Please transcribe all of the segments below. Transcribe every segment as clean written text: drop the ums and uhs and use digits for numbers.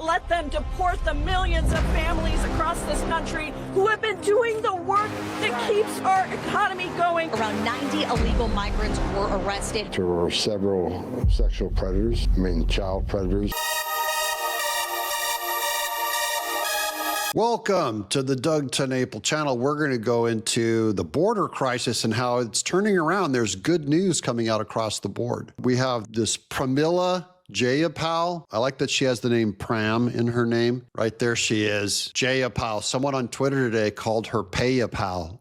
let them deport the millions of families across this country who have been doing the work that keeps our economy going. Around 90 illegal migrants were arrested. There were several sexual predators, child predators. Welcome to the Doug TenNapel channel. We're going to go into the border crisis and how it's turning around. There's good news coming out across the board. We have this Pramila Jayapal. I like that she has the name Pram in her name. Right there she is. Jayapal. Someone on Twitter today called her Payapal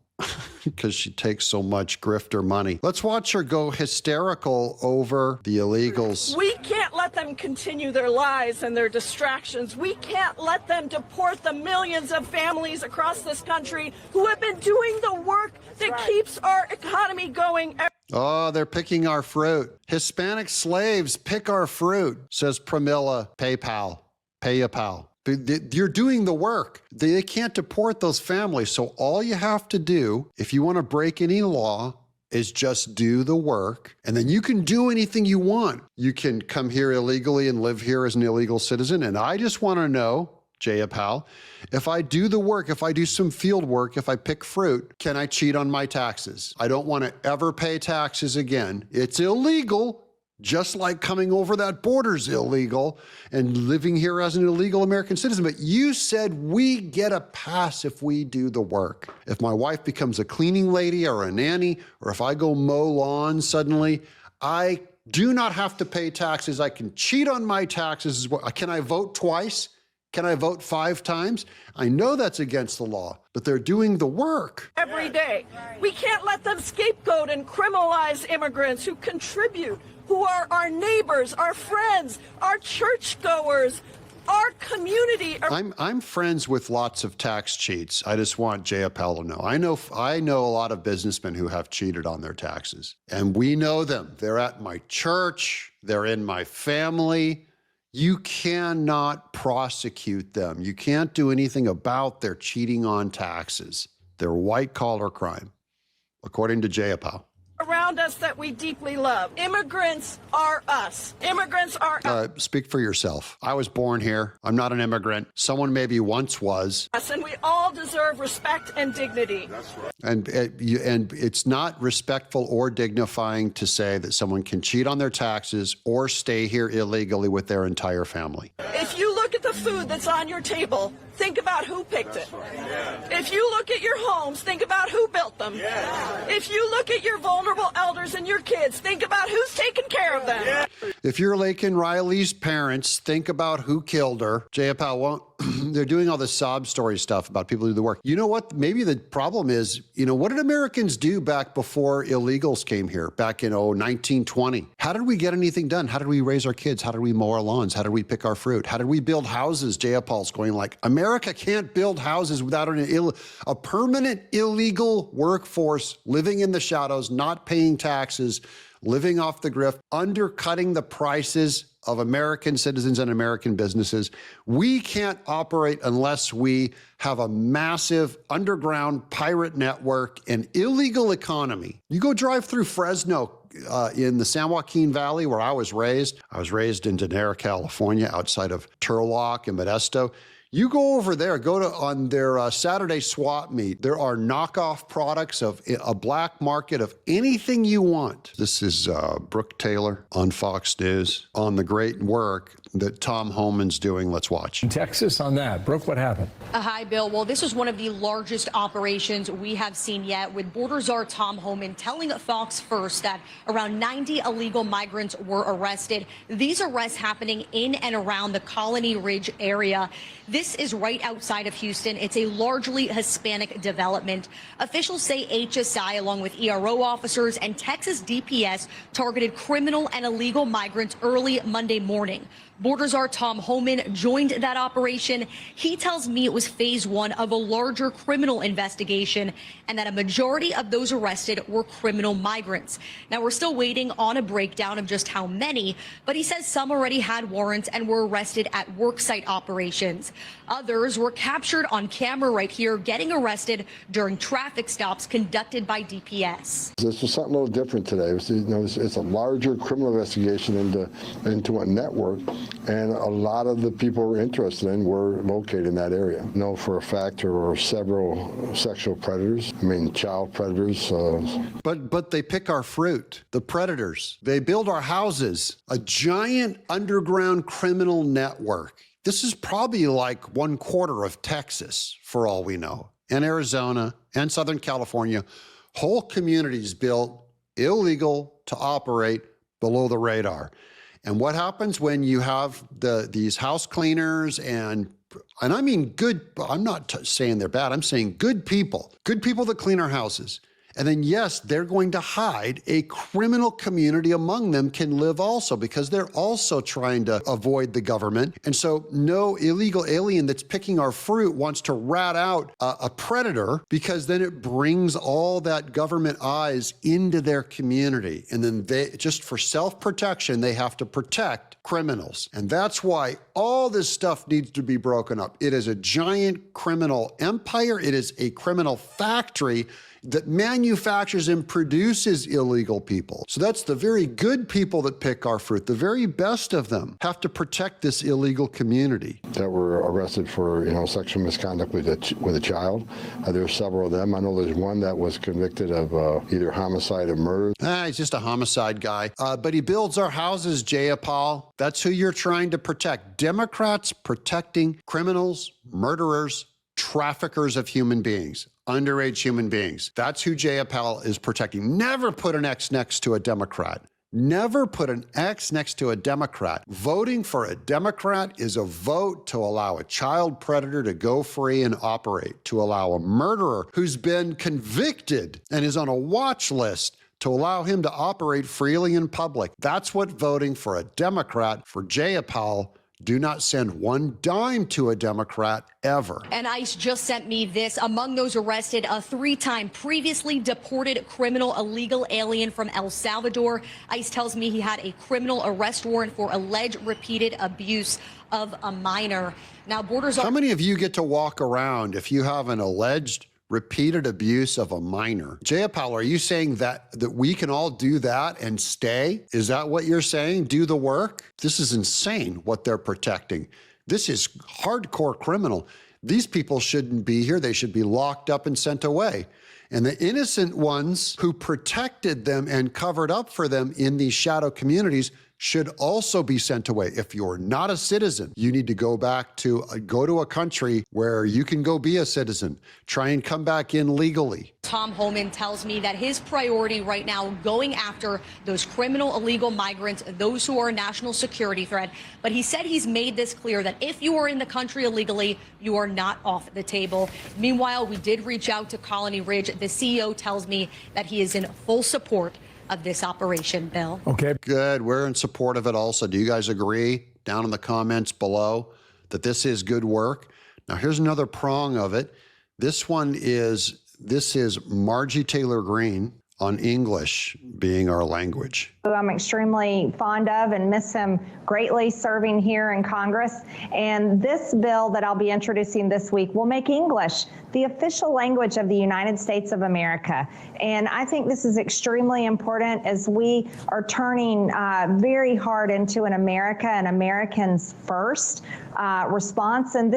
because she takes so much grifter money. Let's watch her go hysterical over the illegals. We can't let them continue their lies and their distractions. We can't let them deport the millions of families across this country who have been doing the work that keeps our economy going. Oh, they're picking our fruit. Hispanic slaves pick our fruit, says Pramila Payapal. You're doing the work. They can't deport those families. So all you have to do, if you want to break any law, is just do the work. And then you can do anything you want. You can come here illegally and live here as an illegal citizen. And I just want to know, Jayapal, if I do the work, if I do some field work, if I pick fruit, can I cheat on my taxes? I don't want to ever pay taxes again. It's illegal. Just like coming over that border's illegal and living here as an illegal American citizen. But you said we get a pass if we do the work. If my wife becomes a cleaning lady or a nanny, or if I go mow lawns suddenly, I do not have to pay taxes. I can cheat on my taxes. Can I vote twice? Can I vote 5 times? I know that's against the law, but they're doing the work. Every day. We can't let them scapegoat and criminalize immigrants who contribute, who are our neighbors, our friends, our churchgoers, our community. I'm friends with lots of tax cheats. I just want Jayapal to know. I know a lot of businessmen who have cheated on their taxes, and we know them. They're at my church. They're in my family. You cannot prosecute them. You can't do anything about their cheating on taxes. They're white-collar crime, according to Jayapal. Around us that we deeply love. Immigrants are us. Immigrants are us. Speak for yourself. I was born here. I'm not an immigrant. Someone maybe once was. And we all deserve respect and dignity. That's right. And it's not respectful or dignifying to say that someone can cheat on their taxes or stay here illegally with their entire family. If you look at the food that's on your table, think about who picked it. If you look at your homes, think about who built them. If you look at your vulnerable elders and your kids, think about who's taking care of them. If you're Laken Riley's parents, think about who killed her. Jayapal won't. They're doing all this sob story stuff about people who do the work. You know what? Maybe the problem is, what did Americans do back before illegals came here, back in 1920? How did we get anything done? How did we raise our kids? How did we mow our lawns? How did we pick our fruit? How did we build houses? Jayapal's going like, America can't build houses without a permanent illegal workforce living in the shadows, not paying taxes, living off the grift, undercutting the prices of American citizens and American businesses. We can't operate unless we have a massive underground pirate network and illegal economy. You go drive through Fresno in the San Joaquin Valley where I was raised. I was raised in Denera, California, outside of Turlock and Modesto. You go over there, on their Saturday swap meet. There are knockoff products of a black market of anything you want. This is Brooke Taylor on Fox News on the great work that Tom HOMAN's doing. Let's watch. In Texas on that. Brooke, what happened? Hi, Bill. Well, this was one of the largest operations we have seen yet, with border czar Tom HOMAN telling Fox First that around 90 illegal migrants were arrested. These arrests happening in and around the Colony Ridge area. This is right outside of Houston. It's a largely Hispanic development. Officials say HSI, along with ERO officers and Texas DPS, targeted criminal and illegal migrants early Monday morning. Border czar Tom HOMAN joined that operation. He tells me it was phase 1 of a larger criminal investigation and that a majority of those arrested were criminal migrants. Now, we're still waiting on a breakdown of just how many, but he says some already had warrants and were arrested at worksite operations. Others were captured on camera right here getting arrested during traffic stops conducted by DPS. This was something a little different today. It's a larger criminal investigation into a network And a lot of the people we're interested in were located in that area. I know for a fact there were several sexual predators, child predators. But they pick our fruit, the predators. They build our houses, a giant underground criminal network. This is probably like 1/4 of Texas, for all we know, and Arizona and Southern California. Whole communities built illegal to operate below the radar. And what happens when you have these house cleaners and I mean good, I'm not saying they're bad, I'm saying good people that clean our houses. And then, yes, they're going to hide. A criminal community among them can live also because they're also trying to avoid the government. And so no illegal alien that's picking our fruit wants to rat out a predator because then it brings all that government eyes into their community. And then they, just for self-protection, they have to protect criminals. And that's why all this stuff needs to be broken up. It is a giant criminal empire. It is a criminal factory that manufactures and produces illegal people. So that's the very good people that pick our fruit. The very best of them have to protect this illegal community. That were arrested for, sexual misconduct with a child. There are several of them. I know there's one that was convicted of either homicide or murder. He's just a homicide guy. But he builds our houses, Jayapal. That's who you're trying to protect. Democrats protecting criminals, murderers, traffickers of human beings, underage human beings. That's who Jayapal is protecting. Never put an X next to a Democrat. Never put an X next to a Democrat. Voting for a Democrat is a vote to allow a child predator to go free and operate, to allow a murderer who's been convicted and is on a watch list to allow him to operate freely in public. That's what voting for a Democrat, for Jayapal. Do not send one dime to a Democrat ever. And ICE just sent me this. Among those arrested, a 3-time previously deported criminal illegal alien from El Salvador. ICE tells me he had a criminal arrest warrant for alleged repeated abuse of a minor. Now, borders are... How many of you get to walk around if you have an alleged repeated abuse of a minor? Jayapal, are you saying that we can all do that and stay? Is that what you're saying? Do the work? This is insane what they're protecting. This is hardcore criminal. These people shouldn't be here. They should be locked up and sent away. And the innocent ones who protected them and covered up for them in these shadow communities should also be sent away. If you're not a citizen, you need to go back to a country where you can go be a citizen. Try and come back in legally. Tom Homan tells me that his priority right now going after those criminal illegal migrants, those who are a national security threat. But he said he's made this clear that if you are in the country illegally, you are not off the table. Meanwhile, we did reach out to Colony Ridge. The CEO tells me that he is in full support of this operation, Bill. Okay. Good. We're in support of it also. Do you guys agree down in the comments below that this is good work? Now, here's another prong of it. This is Margie Taylor Greene on English being our language. Who I'm extremely fond of and miss him greatly serving here in Congress. And this bill that I'll be introducing this week will make English the official language of the United States of America. And I think this is extremely important as we are turning very hard into an America and Americans first response. And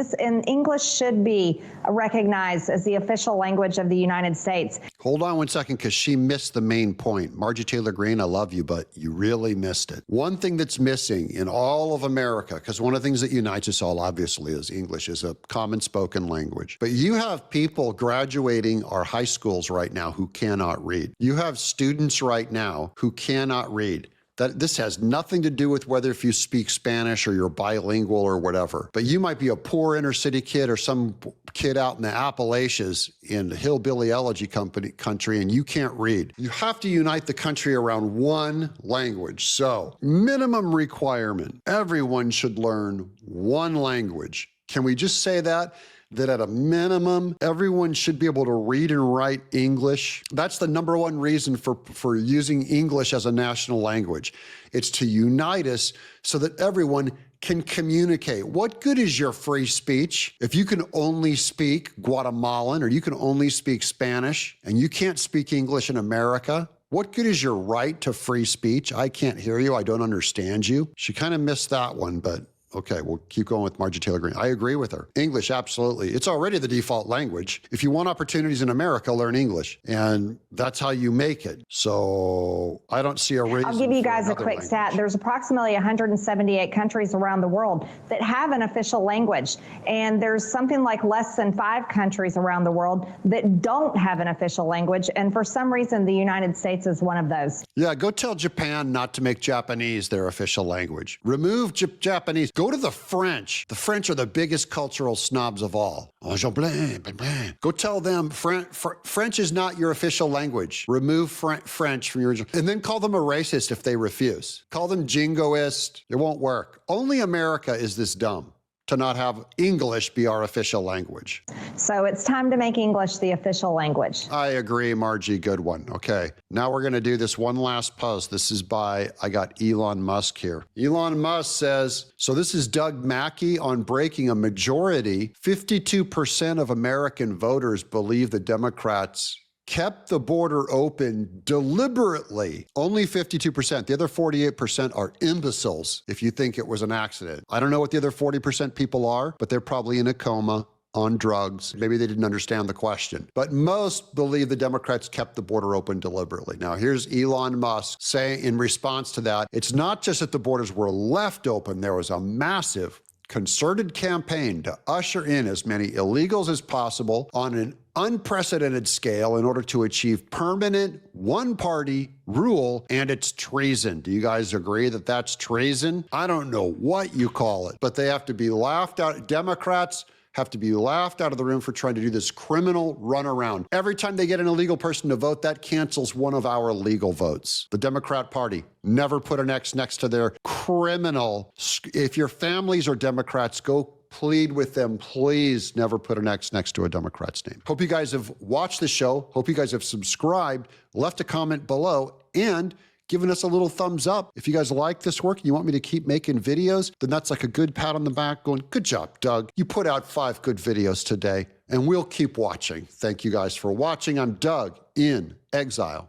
English should be recognized as the official language of the United States. Hold on one second, because she missed the main point. Margie Taylor Greene, I love you, but you really missed it. One thing that's missing in all of America, because one of the things that unites us all, obviously, is English is a common spoken language. But you have people graduating our high schools right now who cannot read. You have students right now who cannot read. That this has nothing to do with whether if you speak Spanish or you're bilingual or whatever. But you might be a poor inner city kid or some kid out in the Appalachians in the hillbilly elegy country, and you can't read. You have to unite the country around one language. So, minimum requirement, everyone should learn one language. Can we just say that? That at a minimum, everyone should be able to read and write English. That's the number one reason for using English as a national language. It's to unite us so that everyone can communicate. What good is your free speech if you can only speak Guatemalan or you can only speak Spanish and you can't speak English in America? What good is your right to free speech? I can't hear you. I don't understand you. She kind of missed that one, but okay, we'll keep going with Margie Taylor Greene. I agree with her. English, absolutely. It's already the default language. If you want opportunities in America, learn English. And that's how you make it. So I don't see a reason. I'll give you guys a quick stat. There's approximately 178 countries around the world that have an official language. And there's something like less than 5 countries around the world that don't have an official language. And for some reason, the United States is one of those. Yeah, go tell Japan not to make Japanese their official language. Remove Japanese. Go to the French. The French are the biggest cultural snobs of all. Go tell them French is not your official language. Remove French from your original. And then call them a racist if they refuse. Call them jingoist. It won't work. Only America is this dumb to not have English be our official language. So it's time to make English the official language. I agree, Margie. Good one. Okay. Now we're going to do this one last post. This is by, I got Elon Musk here. Elon Musk says, so this is Doug Mackey on breaking a majority. 52% of American voters believe the Democrats kept the border open deliberately. Only 52%. The other 48% are imbeciles if you think it was an accident. I don't know what the other 40% people are, but they're probably in a coma, on drugs. Maybe they didn't understand the question. But most believe the Democrats kept the border open deliberately. Now, here's Elon Musk saying in response to that, it's not just that the borders were left open. There was a massive concerted campaign to usher in as many illegals as possible on an unprecedented scale in order to achieve permanent one-party rule, and it's treason. Do you guys agree that that's treason? I don't know what you call it, but they have to be laughed out. Democrats have to be laughed out of the room for trying to do this criminal runaround. Every time they get an illegal person to vote, that cancels one of our legal votes. The Democrat Party never put an X next to their criminal. If your families are Democrats, go plead with them. Please never put an X next to a Democrat's name. Hope you guys have watched the show. Hope you guys have subscribed, left a comment below, and given us a little thumbs up. If you guys like this work and you want me to keep making videos, then that's like a good pat on the back going, good job, Doug. You put out 5 good videos today, and we'll keep watching. Thank you guys for watching. I'm Doug in Exile.